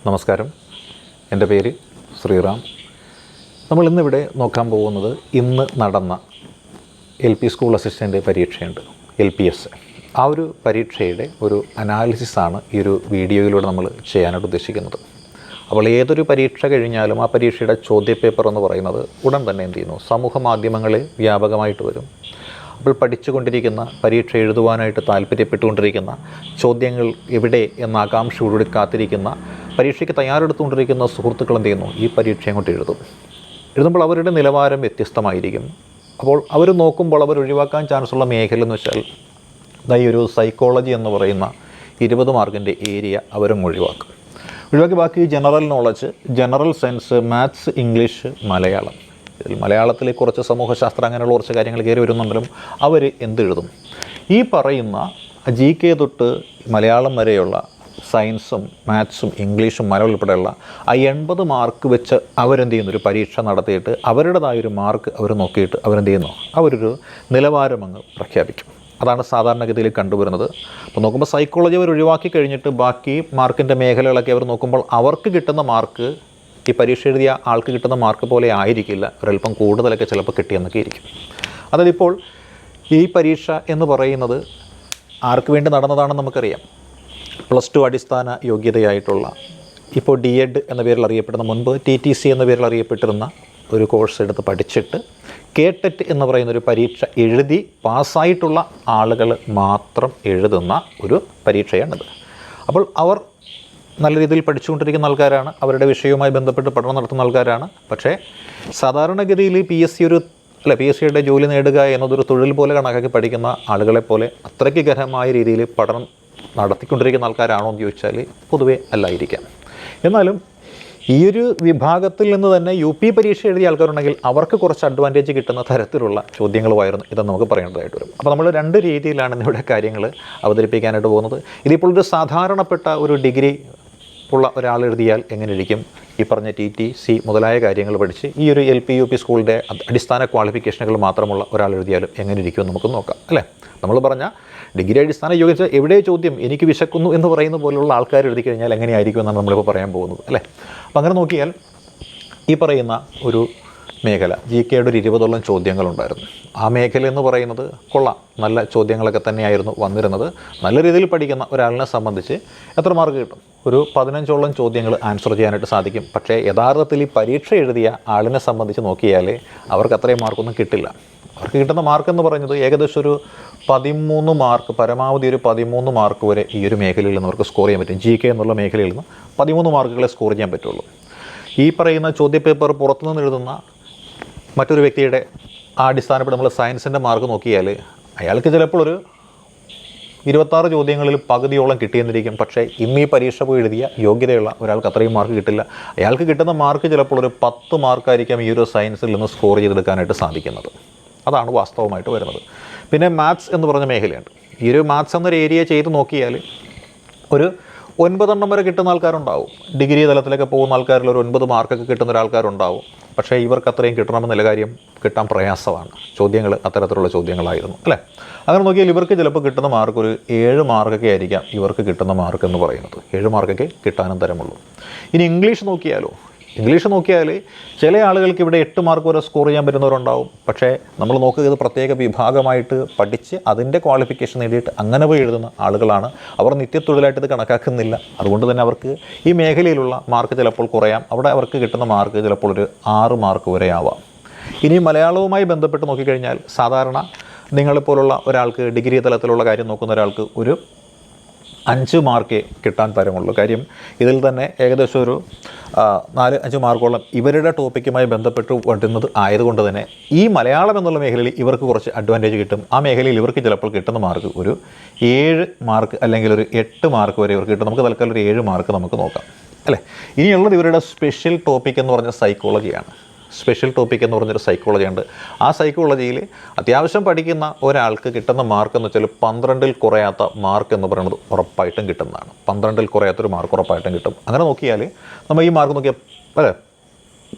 നമസ്കാരം, എൻ്റെ പേര് ശ്രീറാം. നമ്മൾ ഇന്നിവിടെ നോക്കാൻ പോകുന്നത് ഇന്ന് നടന്ന LP സ്കൂൾ അസിസ്റ്റൻ്റ് പരീക്ഷയുണ്ട്, LPS. ആ ഒരു പരീക്ഷയുടെ ഒരു അനാലിസിസാണ് ഈ ഒരു വീഡിയോയിലൂടെ നമ്മൾ ചെയ്യാനായിട്ട് ഉദ്ദേശിക്കുന്നത്. അപ്പോൾ ഏതൊരു പരീക്ഷ കഴിഞ്ഞാലും ആ പരീക്ഷയുടെ ചോദ്യപേപ്പർ എന്ന് പറയുന്നത് ഉടൻ തന്നെ എന്ത് ചെയ്യുന്നു, സമൂഹ മാധ്യമങ്ങളിൽ വ്യാപകമായിട്ട് വരും. അപ്പോൾ പഠിച്ചുകൊണ്ടിരിക്കുന്ന, പരീക്ഷ എഴുതുവാനായിട്ട് താല്പര്യപ്പെട്ടുകൊണ്ടിരിക്കുന്ന, ചോദ്യങ്ങൾ എവിടെ എന്ന ആകാംക്ഷയോടുകൂടി കാത്തിരിക്കുന്ന, പരീക്ഷയ്ക്ക് തയ്യാറെടുത്തുകൊണ്ടിരിക്കുന്ന സുഹൃത്തുക്കൾ എന്ത് ചെയ്യുന്നു, ഈ പരീക്ഷ അങ്ങോട്ട് എഴുതുമ്പോൾ അവരുടെ നിലവാരം വ്യത്യസ്തമായിരിക്കും. അപ്പോൾ അവർ നോക്കുമ്പോൾ അവർ ഒഴിവാക്കാൻ ചാൻസുള്ള മേഖല എന്ന് വെച്ചാൽ ഈ ഒരു സൈക്കോളജി എന്ന് പറയുന്ന 20 മാർക്കിൻ്റെ ഏരിയ അവരും ഒഴിവാക്കി ബാക്കി general knowledge, general science, maths, English, Malayalam. ഇതിൽ മലയാളത്തിൽ കുറച്ച് സമൂഹശാസ്ത്രം അങ്ങനെയുള്ള കുറച്ച് കാര്യങ്ങൾ കയറി വരുന്നുണ്ടെങ്കിലും അവർ എന്തെഴുതും, ഈ പറയുന്ന GK തൊട്ട് മലയാളം വരെയുള്ള സയൻസും മാത്സും ഇംഗ്ലീഷും മലയാളം ഉൾപ്പെടെയുള്ള ആ 80 മാർക്ക് വെച്ച് അവരെന്ത് ചെയ്യുന്നു, ഒരു പരീക്ഷ നടത്തിയിട്ട് അവരുടേതായൊരു മാർക്ക് അവർ നോക്കിയിട്ട് അവരെന്ത് ചെയ്യുന്നു, അവരൊരു നിലവാരം അങ്ങ് പ്രഖ്യാപിക്കും. അതാണ് സാധാരണഗതിയിൽ കണ്ടുവരുന്നത്. അപ്പോൾ നോക്കുമ്പോൾ സൈക്കോളജി അവർ ഒഴിവാക്കി കഴിഞ്ഞിട്ട് ബാക്കി മാർക്കിൻ്റെ മേഖലകളൊക്കെ അവർ നോക്കുമ്പോൾ അവർക്ക് കിട്ടുന്ന മാർക്ക് ഈ പരീക്ഷ എഴുതിയ ആൾക്ക് കിട്ടുന്ന മാർക്ക് പോലെ ആയിരിക്കില്ല, ഒരല്പം കൂടുതലൊക്കെ ചിലപ്പോൾ കിട്ടിയെന്നൊക്കെ ഇരിക്കും. അതായത് ഇപ്പോൾ ഈ പരീക്ഷ എന്ന് പറയുന്നത് ആർക്ക് വേണ്ടി നടന്നതാണെന്ന് നമുക്കറിയാം. +2 അടിസ്ഥാന യോഗ്യതയായിട്ടുള്ള, ഇപ്പോൾ DED എന്ന പേരിൽ അറിയപ്പെടുന്ന, മുൻപ് TTC എന്ന പേരിൽ അറിയപ്പെട്ടിരുന്ന ഒരു കോഴ്സ് എടുത്ത് പഠിച്ചിട്ട് KTET എന്ന് പറയുന്നൊരു പരീക്ഷ എഴുതി പാസ്സായിട്ടുള്ള ആളുകൾ മാത്രം എഴുതുന്ന ഒരു പരീക്ഷയാണിത്. അപ്പോൾ അവർ നല്ല രീതിയിൽ പഠിച്ചുകൊണ്ടിരിക്കുന്ന ആൾക്കാരാണ്, അവരുടെ വിഷയവുമായി ബന്ധപ്പെട്ട് പഠനം നടത്തുന്ന ആൾക്കാരാണ്. പക്ഷേ സാധാരണഗതിയിൽ PSCയുടെ ജോലി നേടുക എന്നതൊരു തൊഴിൽ പോലെ കണക്കാക്കി പഠിക്കുന്ന ആളുകളെപ്പോലെ അത്രയ്ക്ക് ഗഹനമായ രീതിയിൽ പഠനം നടത്തിക്കൊണ്ടിരിക്കുന്ന ആൾക്കാരാണോ എന്ന് ചോദിച്ചാൽ പൊതുവേ അല്ലായിരിക്കാം. എന്നാലും ഈ ഒരു വിഭാഗത്തിൽ നിന്ന് തന്നെ UP പരീക്ഷ എഴുതിയ ആൾക്കാരുണ്ടെങ്കിൽ അവർക്ക് കുറച്ച് അഡ്വാൻറ്റേജ് കിട്ടുന്ന തരത്തിലുള്ള ചോദ്യങ്ങളുമായിരുന്നു ഇതെന്ന് നമുക്ക് പറയേണ്ടതായിട്ട് വരും. അപ്പോൾ നമ്മൾ 2 രീതിയിലാണ് ഇവിടെ കാര്യങ്ങൾ അവതരിപ്പിക്കാനായിട്ട് പോകുന്നത്. ഇതിപ്പോൾ ഒരു സാധാരണപ്പെട്ട ഒരു ഡിഗ്രി ഉള്ള ഒരാൾ എഴുതിയാൽ എങ്ങനെ ഇരിക്കും, ഈ പറഞ്ഞ TTC മുതലായ കാര്യങ്ങൾ പഠിച്ച് ഈ ഒരു LP UP സ്കൂളിൻ്റെ അടിസ്ഥാന ക്വാളിഫിക്കേഷനുകൾ മാത്രമുള്ള ഒരാൾ എഴുതിയാലും എങ്ങനെ ഇരിക്കുമെന്ന് നമുക്ക് നോക്കാം, അല്ലേ? നമ്മൾ പറഞ്ഞ ഡിഗ്രി അടിസ്ഥാന യോഗ്യത എവിടെ ചോദ്യം എനിക്ക് വിശക്കുന്നു എന്ന് പറയുന്ന പോലുള്ള ആൾക്കാർ എഴുതി കഴിഞ്ഞാൽ എങ്ങനെയായിരിക്കും എന്നാണ് നമ്മളിപ്പോൾ പറയാൻ പോകുന്നത്, അല്ലേ? അപ്പം അങ്ങനെ നോക്കിയാൽ ഈ പറയുന്ന ഒരു മേഖല GKയുടെ ഒരു 20ഓളം ചോദ്യങ്ങളുണ്ടായിരുന്നു. ആ മേഖല എന്ന് പറയുന്നത് കൊള്ളാം, നല്ല ചോദ്യങ്ങളൊക്കെ തന്നെയായിരുന്നു വന്നിരുന്നത്. നല്ല രീതിയിൽ പഠിക്കുന്ന ഒരാളിനെ സംബന്ധിച്ച് എത്ര മാർക്ക് കിട്ടും? ഒരു 15ഓളം ചോദ്യങ്ങൾ ആൻസർ ചെയ്യാനായിട്ട് സാധിക്കും. പക്ഷേ യഥാർത്ഥത്തിൽ ഈ പരീക്ഷ എഴുതിയ ആളിനെ സംബന്ധിച്ച് നോക്കിയാൽ അവർക്ക് അത്രയും മാർക്കൊന്നും കിട്ടില്ല. അവർക്ക് കിട്ടുന്ന മാർക്ക് എന്ന് പറയുന്നത് ഏകദേശം ഒരു 13 മാർക്ക്, പരമാവധി ഒരു 13 മാർക്ക് വരെ ഈ ഒരു മേഖലയിൽ നിന്ന് അവർക്ക് സ്കോർ ചെയ്യാൻ പറ്റും. GK എന്നുള്ള മേഖലയിൽ നിന്ന് 13 മാർക്കുകളെ സ്കോർ ചെയ്യാൻ പറ്റുള്ളൂ. ഈ പറയുന്ന ചോദ്യപേപ്പർ പുറത്തുനിന്ന് എഴുതുന്ന മറ്റൊരു വ്യക്തിയുടെ ആ അടിസ്ഥാനപ്പെട്ട് നമ്മൾ സയൻസിൻ്റെ മാർക്ക് നോക്കിയാൽ അയാൾക്ക് ചിലപ്പോൾ ഒരു 26 ചോദ്യങ്ങളിൽ പകുതിയോളം കിട്ടിയെന്നിരിക്കും. പക്ഷേ ഇന്ന് ഈ പരീക്ഷ പോയി എഴുതിയ യോഗ്യതയുള്ള ഒരാൾക്ക് അത്രയും മാർക്ക് കിട്ടില്ല. അയാൾക്ക് കിട്ടുന്ന മാർക്ക് ചിലപ്പോൾ ഒരു 10 മാർക്കായിരിക്കാം ഈ ഒരു സയൻസിൽ നിന്ന് സ്കോർ ചെയ്തെടുക്കാനായിട്ട് സാധിക്കുന്നത്. അതാണ് വാസ്തവമായിട്ട് വരുന്നത്. പിന്നെ മാത്സ് എന്ന് പറഞ്ഞ മേഖലയുണ്ട്. ഈ ഒരു മാത്സ് എന്നൊരു ഏരിയ ചെയ്ത് നോക്കിയാൽ ഒരു 9 വരെ കിട്ടുന്ന ആൾക്കാരുണ്ടാവും. ഡിഗ്രി തലത്തിലൊക്കെ പോകുന്ന ആൾക്കാരിൽ ഒരു 9 മാർക്കൊക്കെ കിട്ടുന്ന ഒരാൾക്കാരുണ്ടാവും. പക്ഷേ ഇവർക്ക് അത്രയും കിട്ടണമെന്നുള്ള കാര്യം കിട്ടാൻ പ്രയാസമാണ്. ചോദ്യങ്ങൾ അത്തരത്തിലുള്ള ചോദ്യങ്ങളായിരുന്നു, അല്ലേ? അങ്ങനെ നോക്കിയാൽ ഇവർക്ക് ചിലപ്പോൾ കിട്ടുന്ന മാർക്ക് ഒരു 7 മാർക്കൊക്കെ ആയിരിക്കാം ഇവർക്ക് കിട്ടുന്ന മാർക്ക് എന്ന് പറയുന്നത്. 7 മാർക്കൊക്കെ കിട്ടാനും തരമുള്ളൂ. ഇനി ഇംഗ്ലീഷ് നോക്കിയാൽ ചില ആളുകൾക്ക് ഇവിടെ 8 മാർക്ക് വരെ സ്കോർ ചെയ്യാൻ പറ്റുന്നവരുണ്ടാവും. പക്ഷേ നമ്മൾ നോക്കുക, ഇത് പ്രത്യേക വിഭാഗമായിട്ട് പഠിച്ച് അതിൻ്റെ ക്വാളിഫിക്കേഷൻ നേടിയിട്ട് അങ്ങനെ പോയി എഴുതുന്ന ആളുകളാണ്. അവർ നിത്യത്തൊഴിലായിട്ട് ഇത് കണക്കാക്കുന്നില്ല. അതുകൊണ്ട് തന്നെ അവർക്ക് ഈ മേഖലയിലുള്ള മാർക്ക് ചിലപ്പോൾ കുറയാം. അവിടെ അവർക്ക് കിട്ടുന്ന മാർക്ക് ചിലപ്പോൾ ഒരു 6 മാർക്ക് വരെ ആവാം. ഇനി മലയാളവുമായി ബന്ധപ്പെട്ട് നോക്കിക്കഴിഞ്ഞാൽ സാധാരണ നിങ്ങളെപ്പോലുള്ള ഒരാൾക്ക്, ഡിഗ്രി തലത്തിലുള്ള കാര്യം നോക്കുന്ന ഒരാൾക്ക് ഒരു 5 മാർക്കേ കിട്ടാൻ തരമുള്ളൂ. കാര്യം ഇതിൽ തന്നെ ഏകദേശം ഒരു 4-5 മാർക്കോളം ഇവരുടെ ടോപ്പിക്കുമായി ബന്ധപ്പെട്ട് വരുന്നത് ആയതുകൊണ്ട് തന്നെ ഈ മലയാളം എന്നുള്ള മേഖലയിൽ ഇവർക്ക് കുറച്ച് അഡ്വാൻറ്റേജ് കിട്ടും. ആ മേഖലയിൽ ഇവർക്ക് ചിലപ്പോൾ കിട്ടുന്ന മാർക്ക് ഒരു 7 മാർക്ക് അല്ലെങ്കിൽ ഒരു 8 മാർക്ക് വരെ ഇവർക്ക് കിട്ടും. നമുക്ക് തൽക്കാലം ഒരു 7 മാർക്ക് നമുക്ക് നോക്കാം, അല്ലേ? ഇനിയുള്ളത് ഇവരുടെ സ്പെഷ്യൽ ടോപ്പിക് എന്ന് പറഞ്ഞ സൈക്കോളജിയാണ്. സ്പെഷ്യൽ ടോപ്പിക് എന്ന് പറഞ്ഞൊരു സൈക്കോളജി ഉണ്ട്. ആ സൈക്കോളജിയിൽ അത്യാവശ്യം പഠിക്കുന്ന ഒരാൾക്ക് കിട്ടുന്ന മാർക്ക് എന്ന് വെച്ചാൽ 12ൽ കുറയാത്ത മാർക്ക് എന്ന് പറയുന്നത് ഉറപ്പായിട്ടും കിട്ടുന്നതാണ്. 12ൽ കുറയാത്തൊരു മാർക്ക് ഉറപ്പായിട്ടും കിട്ടും. അങ്ങനെ നോക്കിയാൽ നമ്മൾ ഈ മാർക്ക് നോക്കിയാൽ അല്ലേ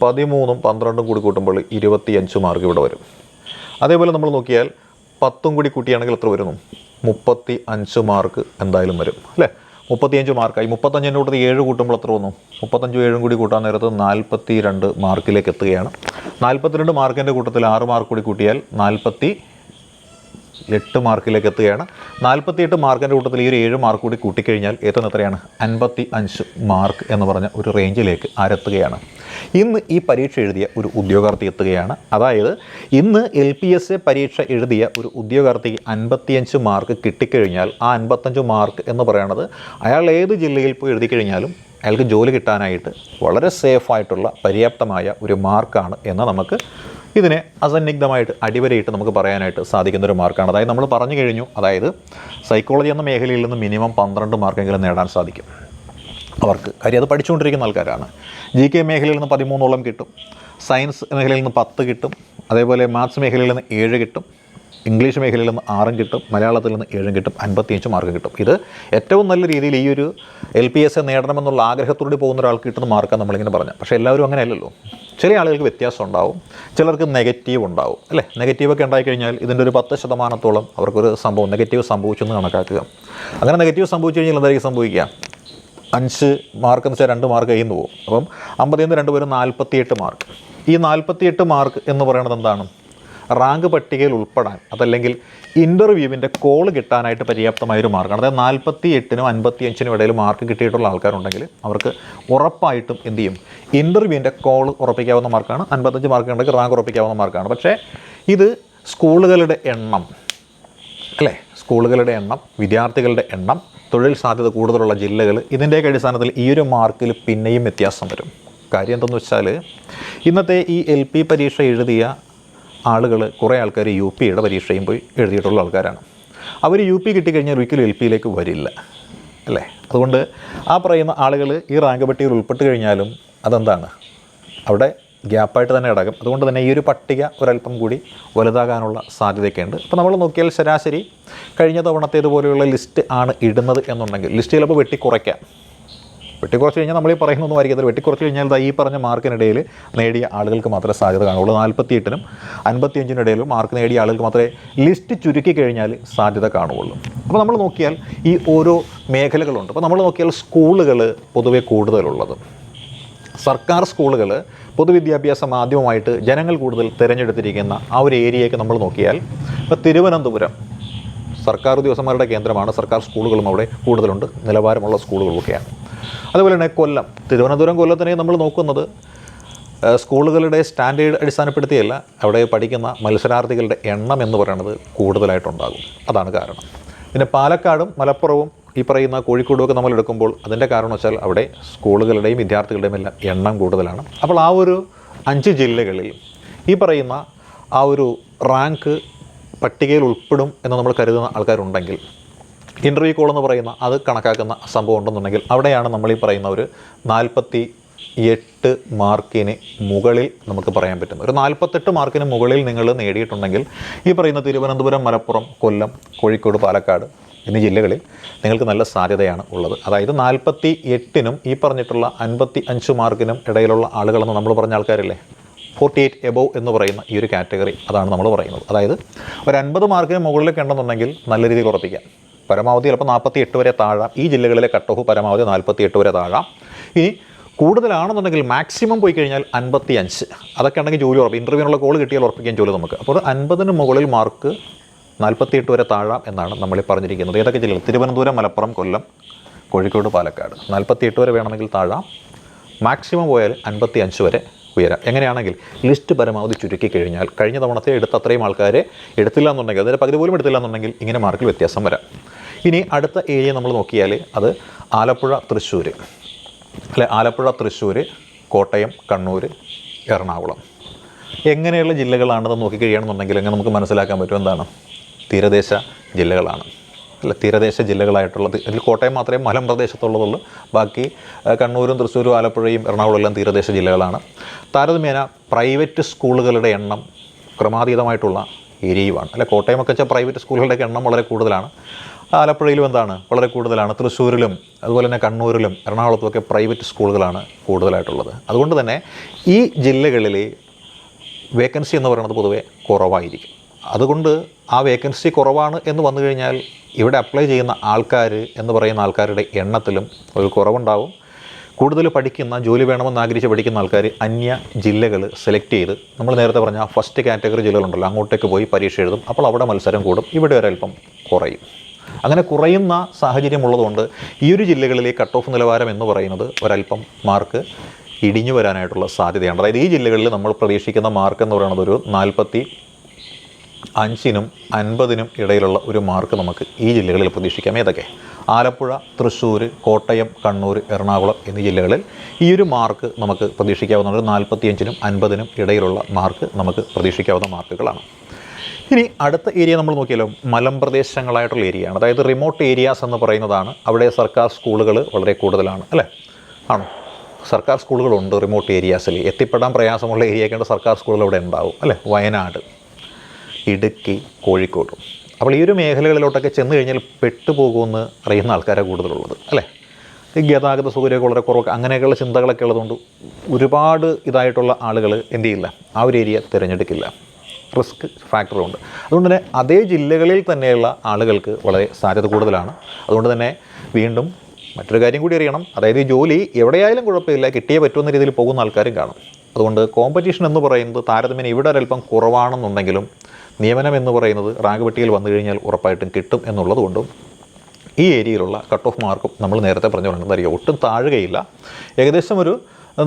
13ഉം 12ഉം കൂടി കൂട്ടുമ്പോൾ 25 മാർക്ക് ഇവിടെ വരും. അതേപോലെ നമ്മൾ നോക്കിയാൽ 10ഉം കൂടി കൂട്ടിയാണെങ്കിൽ എത്ര വരുന്നു? 35 മാർക്ക് എന്തായാലും വരും, അല്ലേ? 35 മാർക്കായി. 35 കൂട്ടത്തിൽ 7 കൂട്ടുമ്പോൾ എത്ര വന്നു? 35 7 കൂടി കൂട്ടാൻ നേരത്ത് 42 മാർക്കിലേക്ക് എത്തുകയാണ്. 42 മാർക്കിൻ്റെ കൂട്ടത്തിൽ 6 മാർക്ക് കൂടി കൂട്ടിയാൽ 48 മാർക്കിലേക്ക് എത്തുകയാണ്. 48 മാർക്കിൻ്റെ കൂട്ടത്തിൽ ഈ ഒരു 7 മാർക്ക് കൂടി കൂട്ടിക്കഴിഞ്ഞാൽ എത്തുന്ന എത്രയാണ്? 55 മാർക്ക് എന്ന് പറഞ്ഞ ഒരു റേഞ്ചിലേക്ക് ആരെത്തുകയാണ്. ഇന്ന് ഈ പരീക്ഷ എഴുതിയ ഒരു ഉദ്യോഗാർത്ഥി എത്തുകയാണ്. അതായത് ഇന്ന് LPSA പരീക്ഷ എഴുതിയ ഒരു ഉദ്യോഗാർത്ഥിക്ക് 55 മാർക്ക് കിട്ടിക്കഴിഞ്ഞാൽ ആ 55 മാർക്ക് എന്ന് പറയുന്നത് അയാൾ ഏത് ജില്ലയിൽ പോയി എഴുതി കഴിഞ്ഞാലും അയാൾക്ക് ജോലി കിട്ടാനായിട്ട് വളരെ സേഫായിട്ടുള്ള പര്യാപ്തമായ ഒരു മാർക്കാണ് എന്ന് നമുക്ക് ഇതിനെ അസന്നിഗ്ധമായിട്ട് അടിവരയിട്ട് നമുക്ക് പറയാനായിട്ട് സാധിക്കുന്നൊരു മാർക്കാണ്. അതായത് നമ്മൾ പറഞ്ഞു കഴിഞ്ഞു, അതായത് സൈക്കോളജി എന്ന മേഖലയിൽ നിന്ന് മിനിമം 12 മാർക്കെങ്കിലും നേടാൻ സാധിക്കും അവർക്ക്. കാര്യം അത് പഠിച്ചുകൊണ്ടിരിക്കുന്ന ആൾക്കാരാണ്. GK മേഖലയിൽ നിന്ന് 13ഓളം കിട്ടും, സയൻസ് മേഖലയിൽ നിന്ന് 10 കിട്ടും, അതേപോലെ മാത്സ് മേഖലയിൽ നിന്ന് 7 കിട്ടും, ഇംഗ്ലീഷ് മേഖലയിൽ നിന്ന് 6 കിട്ടും, മലയാളത്തിൽ നിന്ന് 7 കിട്ടും, 55 മാർക്ക് കിട്ടും. ഇത് ഏറ്റവും നല്ല രീതിയിൽ ഈ ഒരു LPSA നേടണമെന്നുള്ള ആഗ്രഹത്തോടെ പോകുന്ന ഒരാൾക്ക് കിട്ടുന്ന മാർക്കാണ് നമ്മളിങ്ങനെ പറഞ്ഞത്. പക്ഷേ എല്ലാവരും അങ്ങനെയല്ലല്ലോ. ചില ആളുകൾക്ക് വ്യത്യാസം ഉണ്ടാവും, ചിലർക്ക് നെഗറ്റീവ് ഉണ്ടാവും, അല്ലേ? നെഗറ്റീവൊക്കെ ഉണ്ടായിക്കഴിഞ്ഞാൽ ഇതിൻ്റെ ഒരു 10% അവർക്കൊരു സംഭവം നെഗറ്റീവ് സംഭവിച്ചെന്ന് കണക്കാക്കുക. അങ്ങനെ നെഗറ്റീവ് സംഭവിച്ചു കഴിഞ്ഞാൽ എന്തായിരിക്കും സംഭവിക്കുക? 5 മാർക്ക് എന്ന് വെച്ചാൽ 2 മാർക്ക് കയ്യിൽ നിന്ന് പോകും. അപ്പം 50 2 പേരും 48 മാർക്ക്. ഈ 48 മാർക്ക് എന്ന് പറയുന്നത് എന്താണ്? റാങ്ക് പട്ടികയിൽ ഉൾപ്പെടാൻ, അതല്ലെങ്കിൽ ഇൻ്റർവ്യൂവിൻ്റെ കോൾ കിട്ടാനായിട്ട് പര്യാപ്തമായൊരു മാർക്കാണ്. അതായത് 48നും 55നും ഇടയിൽ മാർക്ക് കിട്ടിയിട്ടുള്ള ആൾക്കാരുണ്ടെങ്കിൽ അവർക്ക് ഉറപ്പായിട്ടും എന്ത് ചെയ്യും? ഇൻ്റർവ്യൂവിൻ്റെ കോൾ ഉറപ്പിക്കാവുന്ന മാർക്കാണ്. 55 മാർക്ക് ഉണ്ടെങ്കിൽ റാങ്ക് ഉറപ്പിക്കാവുന്ന മാർക്കാണ്. പക്ഷേ ഇത് സ്കൂളുകളുടെ എണ്ണം, അല്ലേ? സ്കൂളുകളുടെ എണ്ണം, വിദ്യാർത്ഥികളുടെ എണ്ണം, തൊഴിൽ സാധ്യത കൂടുതലുള്ള ജില്ലകൾ, ഇതിൻ്റെയൊക്കെ അടിസ്ഥാനത്തിൽ ഈ ഒരു മാർക്കിൽ പിന്നെയും വ്യത്യാസം വരും. കാര്യം എന്തെന്ന് വെച്ചാൽ ഇന്നത്തെ ഈ LP പരീക്ഷ എഴുതിയ ആളുകൾ, കുറേ ആൾക്കാർ UPയുടെ പരീക്ഷയും പോയി എഴുതിയിട്ടുള്ള ആൾക്കാരാണ്. അവർ UP കിട്ടിക്കഴിഞ്ഞാൽ ഒരിക്കലും LPയിലേക്ക് വരില്ല, അല്ലേ? അതുകൊണ്ട് ആ പറയുന്ന ആളുകൾ ഈ റാങ്ക് പട്ടികയിൽ ഉൾപ്പെട്ട് കഴിഞ്ഞാലും അതെന്താണ്? അവിടെ ഗ്യാപ്പായിട്ട് തന്നെ കിടക്കും. അതുകൊണ്ട് തന്നെ ഈ ഒരു പട്ടിക ഒരല്പം കൂടി വലുതാകാനുള്ള സാധ്യതയൊക്കെ ഉണ്ട്. അപ്പോൾ നമ്മൾ നോക്കിയാൽ ശരാശരി കഴിഞ്ഞ തവണത്തേതുപോലെയുള്ള ലിസ്റ്റ് ആണ് ഇടുന്നത് എന്നുണ്ടെങ്കിൽ ലിസ്റ്റ് ചിലപ്പോൾ വെട്ടിക്കുറയ്ക്കാം. വെട്ടിക്കുറച്ച് കഴിഞ്ഞാൽ നമ്മൾ ഈ പറയുന്നൊന്നും ആയിരിക്കത്തില്ല. വെട്ടിക്കുറച്ച് കഴിഞ്ഞാൽ ഈ പറഞ്ഞ മാർക്കിനിടയിൽ നേടിയ ആളുകൾക്ക് മാത്രമേ സാധ്യത കാണുള്ളൂ. 48നും 55നും ഇടയിലും മാർക്ക് നേടിയ ആളുകൾക്ക് മാത്രമേ ലിസ്റ്റ് ചുരുക്കി കഴിഞ്ഞാൽ സാധ്യത കാണുകയുള്ളൂ. അപ്പോൾ നമ്മൾ നോക്കിയാൽ ഈ ഓരോ മേഖലകളുണ്ട്. അപ്പോൾ നമ്മൾ നോക്കിയാൽ സ്കൂളുകൾ പൊതുവെ കൂടുതലുള്ളത്, സർക്കാർ സ്കൂളുകൾ പൊതുവിദ്യാഭ്യാസ മാധ്യമമായിട്ട് ജനങ്ങൾ കൂടുതൽ തിരഞ്ഞെടുത്തിരിക്കുന്ന ആ ഒരു ഏരിയയൊക്കെ നമ്മൾ നോക്കിയാൽ ഇപ്പോൾ തിരുവനന്തപുരം സർക്കാർ ഉദ്യോഗസ്ഥന്മാരുടെ കേന്ദ്രമാണ്. സർക്കാർ സ്കൂളുകളും അവിടെ കൂടുതലുണ്ട്, നിലവാരമുള്ള സ്കൂളുകളൊക്കെയാണ്. അതുപോലെ തന്നെ കൊല്ലം, തിരുവനന്തപുരം, കൊല്ലത്തിനെ നമ്മൾ നോക്കുന്നത് സ്കൂളുകളുടെ സ്റ്റാൻഡേർഡ് അടിസ്ഥാനപ്പെടുത്തിയല്ല, അവിടെ പഠിക്കുന്ന മത്സരാർത്ഥികളുടെ എണ്ണം എന്ന് പറയുന്നത് കൂടുതലായിട്ടുണ്ടാകും. അതാണ് കാരണം. പിന്നെ പാലക്കാടും മലപ്പുറവും ഈ പറയുന്ന കോഴിക്കോടുമൊക്കെ നമ്മൾ എടുക്കുമ്പോൾ അതിൻ്റെ കാരണം വെച്ചാൽ അവിടെ സ്കൂളുകളുടെയും വിദ്യാർത്ഥികളുടെയും എല്ലാം എണ്ണം കൂടുതലാണ്. അപ്പോൾ ആ ഒരു 5 ജില്ലകളിൽ ഈ പറയുന്ന ആ ഒരു റാങ്ക് പട്ടികയിൽ ഉൾപ്പെടും എന്ന് നമ്മൾ കരുതുന്ന ആൾക്കാരുണ്ടെങ്കിൽ, ഇൻ്റർവ്യൂ കോൾ എന്ന് പറയുന്ന അത് കണക്കാക്കുന്ന സംഭവം ഉണ്ടെന്നുണ്ടെങ്കിൽ അവിടെയാണ് നമ്മൾ ഈ പറയുന്ന ഒരു 48 മാർക്കിന് മുകളിൽ നമുക്ക് പറയാൻ പറ്റുന്നത്. ഒരു 48 മാർക്കിന് മുകളിൽ നിങ്ങൾ നേടിയിട്ടുണ്ടെങ്കിൽ ഈ പറയുന്ന തിരുവനന്തപുരം, മലപ്പുറം, കൊല്ലം, കോഴിക്കോട്, പാലക്കാട് എന്നീ ജില്ലകളിൽ നിങ്ങൾക്ക് നല്ല സാധ്യതയാണ് ഉള്ളത്. അതായത് 48നും ഈ പറഞ്ഞിട്ടുള്ള 55 മാർക്കിനും ഇടയിലുള്ള ആളുകളെന്ന് നമ്മൾ പറഞ്ഞ ആൾക്കാരില്ലേ, 48 എബോവ് എന്ന് പറയുന്ന ഈ ഒരു കാറ്റഗറി, അതാണ് നമ്മൾ പറയുന്നത്. അതായത് ഒരു 50 മാർക്കിന് മുകളിലേക്ക് ഉണ്ടെന്നുണ്ടെങ്കിൽ നല്ല രീതിയിൽ ഉറപ്പിക്കാം. പരമാവധി ചിലപ്പോൾ 48 വരെ താഴാം. ഈ ജില്ലകളിലെ കട്ട് ഓഫ് പരമാവധി 48 വരെ താഴാം. ഇനി കൂടുതലാണെന്നുണ്ടെങ്കിൽ മാക്സിമം പോയി കഴിഞ്ഞാൽ 55. അതൊക്കെ ഉണ്ടെങ്കിൽ ജോലി ഉറപ്പ്, ഇൻ്റർവ്യൂവിനുള്ള കോൾ കിട്ടിയാൽ ഉറപ്പിക്കാൻ ജോലി നമുക്ക്. അപ്പോൾ 50ന് മുകളിൽ മാർക്ക് 48 വരെ താഴാം എന്നാണ് നമ്മൾ പറഞ്ഞിരിക്കുന്നത്. ഏതൊക്കെ ജില്ലകൾ? തിരുവനന്തപുരം, മലപ്പുറം, കൊല്ലം, കോഴിക്കോട്, പാലക്കാട്. 48 വരെ വേണമെങ്കിൽ താഴാം, മാക്സിമം പോയാൽ 55 വരെ ഉയരാം. എങ്ങനെയാണെങ്കിൽ ലിസ്റ്റ് പരമാവധി ചുരുക്കി കഴിഞ്ഞാൽ കഴിഞ്ഞ തവണത്തെ എടുത്ത അത്രയും ആൾക്കാരെ എടുത്തില്ല എന്നുണ്ടെങ്കിൽ, അതിൻ്റെ പകുതി പോലും എടുത്തില്ല എന്നുണ്ടെങ്കിൽ ഇങ്ങനെ മാർക്കിൽ വ്യത്യാസം വരാം. ഇനി അടുത്ത ഏരിയ നമ്മൾ നോക്കിയാൽ അത് ആലപ്പുഴ, തൃശ്ശൂർ, അല്ലെ? ആലപ്പുഴ, തൃശ്ശൂർ, കോട്ടയം, കണ്ണൂർ, എറണാകുളം എങ്ങനെയുള്ള ജില്ലകളാണെന്ന് നോക്കിക്കഴിയുകയാണെന്നുണ്ടെങ്കിൽ എങ്ങനെ നമുക്ക് മനസ്സിലാക്കാൻ പറ്റും എന്താണ്? തീരദേശ ജില്ലകളാണ്, അല്ല? തീരദേശ ജില്ലകളായിട്ടുള്ളത്. ഇതിൽ കോട്ടയം മാത്രമേ മലമ്പ്രദേശത്തുള്ളതുള്ളൂ. ബാക്കി കണ്ണൂരും, തൃശ്ശൂരും, ആലപ്പുഴയും, എറണാകുളം എല്ലാം തീരദേശ ജില്ലകളാണ്. താരതമ്യേന പ്രൈവറ്റ് സ്കൂളുകളുടെ എണ്ണം ക്രമാതീതമായിട്ടുള്ള ഏരിയയുമാണ്, അല്ലെ? കോട്ടയമൊക്കെ വെച്ചാൽ പ്രൈവറ്റ് സ്കൂളുകളുടെയൊക്കെ എണ്ണം വളരെ കൂടുതലാണ്. ആലപ്പുഴയിലും എന്താണ്? വളരെ കൂടുതലാണ്. തൃശ്ശൂരിലും അതുപോലെ തന്നെ കണ്ണൂരിലും എറണാകുളത്തുമൊക്കെ പ്രൈവറ്റ് സ്കൂളുകളാണ് കൂടുതലായിട്ടുള്ളത്. അതുകൊണ്ട് തന്നെ ഈ ജില്ലകളിൽ വേക്കൻസി എന്ന് പറയുന്നത് പൊതുവെ കുറവായിരിക്കും. അതുകൊണ്ട് ആ വേക്കൻസി കുറവാണ് എന്ന് വന്നു കഴിഞ്ഞാൽ ഇവിടെ അപ്ലൈ ചെയ്യുന്ന ആൾക്കാർ എന്ന് പറയുന്ന ആൾക്കാരുടെ എണ്ണത്തിലും ഒരു കുറവുണ്ടാവും. കൂടുതൽ പഠിക്കുന്ന, ജോലി വേണമെന്ന് ആഗ്രഹിച്ച് പഠിക്കുന്ന ആൾക്കാർ അന്യ ജില്ലകൾ സെലക്ട് ചെയ്ത്, നമ്മൾ നേരത്തെ പറഞ്ഞ ഫസ്റ്റ് കാറ്റഗറി ജില്ലകളുണ്ടല്ലോ, അങ്ങോട്ടേക്ക് പോയി പരീക്ഷ എഴുതും. അപ്പോൾ അവിടെ മത്സരം കൂടും, ഇവിടെ ഒരല്പം കുറയും. അങ്ങനെ കുറയുന്ന സാഹചര്യമുള്ളതുകൊണ്ട് ഈ ഒരു ജില്ലകളിലെ കട്ട് ഓഫ് നിലവാരം എന്ന് പറയുന്നത് ഒരല്പം മാർക്ക് ഇടിഞ്ഞു വരാനായിട്ടുള്ള സാധ്യതയാണ്. അതായത് ഈ ജില്ലകളിൽ നമ്മൾ പ്രതീക്ഷിക്കുന്ന മാർക്ക് എന്ന് പറയുന്നത് ഒരു 45-നും 50-നും ഇടയിലുള്ള ഒരു മാർക്ക് നമുക്ക് ഈ ജില്ലകളിൽ പ്രതീക്ഷിക്കാം. ഏതൊക്കെ? ആലപ്പുഴ, തൃശ്ശൂർ, കോട്ടയം, കണ്ണൂർ, എറണാകുളം എന്നീ ജില്ലകളിൽ ഈ ഒരു മാർക്ക് നമുക്ക് പ്രതീക്ഷിക്കാവുന്ന ഒരു 45-നും 50-നും ഇടയിലുള്ള മാർക്ക് നമുക്ക് പ്രതീക്ഷിക്കാവുന്ന മാർക്കുകളാണ്. ഇനി അടുത്ത ഏരിയ നമ്മൾ നോക്കിയാലോ, മലമ്പ്രദേശങ്ങളായിട്ടുള്ള ഏരിയയാണ്. അതായത് റിമോട്ട് ഏരിയാസ് എന്ന് പറയുന്നതാണ്. അവിടെ സർക്കാർ സ്കൂളുകൾ വളരെ കൂടുതലാണ്, അല്ലേ? ആണോ? സർക്കാർ സ്കൂളുകളുണ്ട് റിമോട്ട് ഏരിയാസിൽ. എത്തിപ്പെടാൻ പ്രയാസമുള്ള ഏരിയയൊക്കെ സർക്കാർ സ്കൂളുകൾ അവിടെ ഉണ്ടാവും, അല്ലേ? വയനാട്, ഇടുക്കി, കോഴിക്കോട്. അപ്പോൾ ഈ ഒരു മേഖലകളിലോട്ടൊക്കെ ചെന്ന് കഴിഞ്ഞാൽ പെട്ടുപോകുമെന്ന് അറിയുന്ന ആൾക്കാരെ കൂടുതലുള്ളത്, അല്ലേ? ഈ ഗതാഗത സൗകര്യമൊക്കെ വളരെ കുറവൊക്കെ, അങ്ങനെയൊക്കെയുള്ള ചിന്തകളൊക്കെ ഉള്ളതുകൊണ്ട് ഒരുപാട് ഇതായിട്ടുള്ള ആളുകൾ എന്ത് ചെയ്യില്ല, ആ ഒരു ഏരിയ തിരഞ്ഞെടുക്കില്ല. റിസ്ക് ഫാക്ടറുണ്ട്. അതുകൊണ്ട് തന്നെ അതേ ജില്ലകളിൽ തന്നെയുള്ള ആളുകൾക്ക് വളരെ സാധ്യത കൂടുതലാണ്. അതുകൊണ്ട് തന്നെ വീണ്ടും മറ്റൊരു കാര്യം കൂടി അറിയണം, അതായത് ഈ ജോലി എവിടെയായാലും കുഴപ്പമില്ല, കിട്ടിയേ പറ്റുമെന്ന രീതിയിൽ പോകുന്ന ആൾക്കാരും കാണും. അതുകൊണ്ട് കോമ്പറ്റീഷൻ എന്ന് പറയുന്നത് താരതമ്യേന ഇവിടെ ഒരല്പം കുറവാണെന്നുണ്ടെങ്കിലും നിയമനം എന്ന് പറയുന്നത് റാങ്ക് പട്ടികയിൽ വന്നു കഴിഞ്ഞാൽ ഉറപ്പായിട്ടും കിട്ടും എന്നുള്ളതുകൊണ്ടും ഈ ഏരിയയിലുള്ള കട്ട് ഓഫ് മാർക്കും നമ്മൾ നേരത്തെ പറഞ്ഞു പറഞ്ഞതായിരിക്കും ഒട്ടും താഴുകയില്ല. ഏകദേശം ഒരു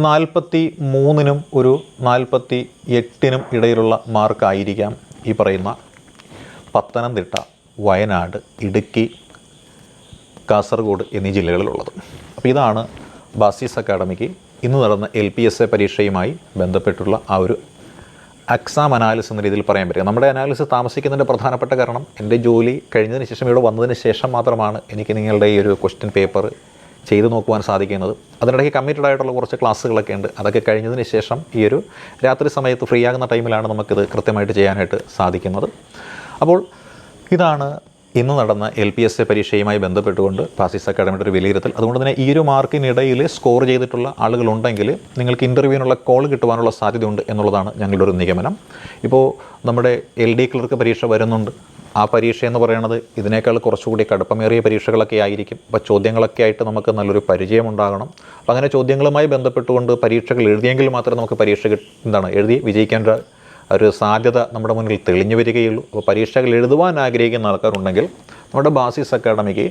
43-നും ഒരു 48-നും ഇടയിലുള്ള മാർക്കായിരിക്കാം ഈ പറയുന്ന പത്തനംതിട്ട, വയനാട്, ഇടുക്കി, കാസർഗോഡ് എന്നീ ജില്ലകളിലുള്ളത്. അപ്പോൾ ഇതാണ് ബാസിസ് അക്കാഡമിക്ക് ഇന്ന് നടന്ന LPSA പരീക്ഷയുമായി ബന്ധപ്പെട്ടുള്ള ആ ഒരു എക്സാം അനാലിസിസ് എന്ന രീതിയിൽ പറയാൻ പറ്റുക. നമ്മുടെ അനാലിസിസ് താമസിക്കുന്നതിൻ്റെ പ്രധാനപ്പെട്ട കാരണം എൻ്റെ ജോലി കഴിഞ്ഞതിന് ശേഷം, ഇവിടെ വന്നതിന് ശേഷം മാത്രമാണ് എനിക്ക് നിങ്ങളുടെ ഈ ഒരു ക്വസ്റ്റ്യൻ പേപ്പർ ചെയ്ത് നോക്കുവാൻ സാധിക്കുന്നത്. അതിനിടയ്ക്ക് കമ്മിറ്റഡ് ആയിട്ടുള്ള കുറച്ച് ക്ലാസ്സുകളൊക്കെ ഉണ്ട്. അതൊക്കെ കഴിഞ്ഞതിന് ശേഷം ഈ ഒരു രാത്രി സമയത്ത് ഫ്രീ ആകുന്ന ടൈമിലാണ് നമുക്കിത് കൃത്യമായിട്ട് ചെയ്യാനായിട്ട് സാധിക്കുന്നത്. അപ്പോൾ ഇതാണ് ഇന്ന് നടന്ന LPSA പരീക്ഷയുമായി ബന്ധപ്പെട്ടുകൊണ്ട് ബാസിസ് അക്കാഡമിയുടെ ഒരു വിലയിരുത്തൽ. അതുകൊണ്ട് തന്നെ ഈ ഒരു മാർക്കിനിടയിൽ സ്കോർ ചെയ്തിട്ടുള്ള ആളുകളുണ്ടെങ്കിൽ നിങ്ങൾക്ക് ഇൻ്റർവ്യൂവിനുള്ള കോൾ കിട്ടുവാനുള്ള സാധ്യതയുണ്ട് എന്നുള്ളതാണ് ഞങ്ങളുടെ ഒരു നിഗമനം. ഇപ്പോൾ നമ്മുടെ LD ക്ലർക്ക് പരീക്ഷ വരുന്നുണ്ട്. ആ പരീക്ഷ എന്ന് പറയുന്നത് ഇതിനേക്കാൾ കുറച്ചുകൂടി കടുപ്പമേറിയ പരീക്ഷകളൊക്കെ ആയിരിക്കും. അപ്പോൾ ചോദ്യങ്ങളൊക്കെ ആയിട്ട് നമുക്ക് നല്ലൊരു പരിചയമുണ്ടാകണം. അപ്പോൾ അങ്ങനെ ചോദ്യങ്ങളുമായി ബന്ധപ്പെട്ടുകൊണ്ട് പരീക്ഷകൾ എഴുതിയെങ്കിൽ മാത്രമേ നമുക്ക് പരീക്ഷ എഴുതി വിജയിക്കാൻ ഒരു സാധ്യത നമ്മുടെ മുന്നിൽ തെളിഞ്ഞു വരികയുള്ളൂ. അപ്പോൾ പരീക്ഷകൾ എഴുതുവാൻ ആഗ്രഹിക്കുന്ന ആൾക്കാരുണ്ടെങ്കിൽ നമ്മുടെ ബാസിസ് അക്കാഡമിക്ക്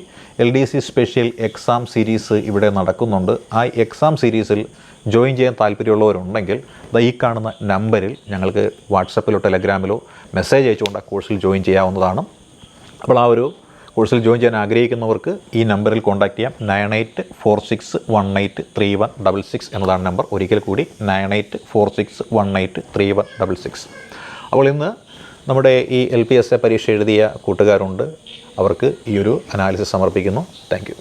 LDC സ്പെഷ്യൽ എക്സാം സീരീസ് ഇവിടെ നടക്കുന്നുണ്ട്. ആ എക്സാം സീരീസിൽ ജോയിൻ ചെയ്യാൻ താല്പര്യമുള്ളവരുണ്ടെങ്കിൽ ഈ കാണുന്ന നമ്പറിൽ ഞങ്ങൾക്ക് വാട്സപ്പിലോ ടെലഗ്രാമിലോ മെസ്സേജ് അയച്ചുകൊണ്ട് ആ കോഴ്സിൽ ജോയിൻ ചെയ്യാവുന്നതാണ്. അപ്പോൾ ആ ഒരു കോഴ്സിൽ ജോയിൻ ചെയ്യാൻ ആഗ്രഹിക്കുന്നവർക്ക് ഈ നമ്പറിൽ കോൺടാക്റ്റ് ചെയ്യാം. 9846183166 എന്നതാണ് നമ്പർ. ഒരിക്കൽ കൂടി 9846183166. അപ്പോൾ ഇന്ന് നമ്മുടെ ഈ LPSA പരീക്ഷ എഴുതിയ കൂട്ടുകാരുണ്ട്, അവർക്ക് ഈ ഒരു അനാലിസിസ് സമർപ്പിക്കുന്നു. Thank you.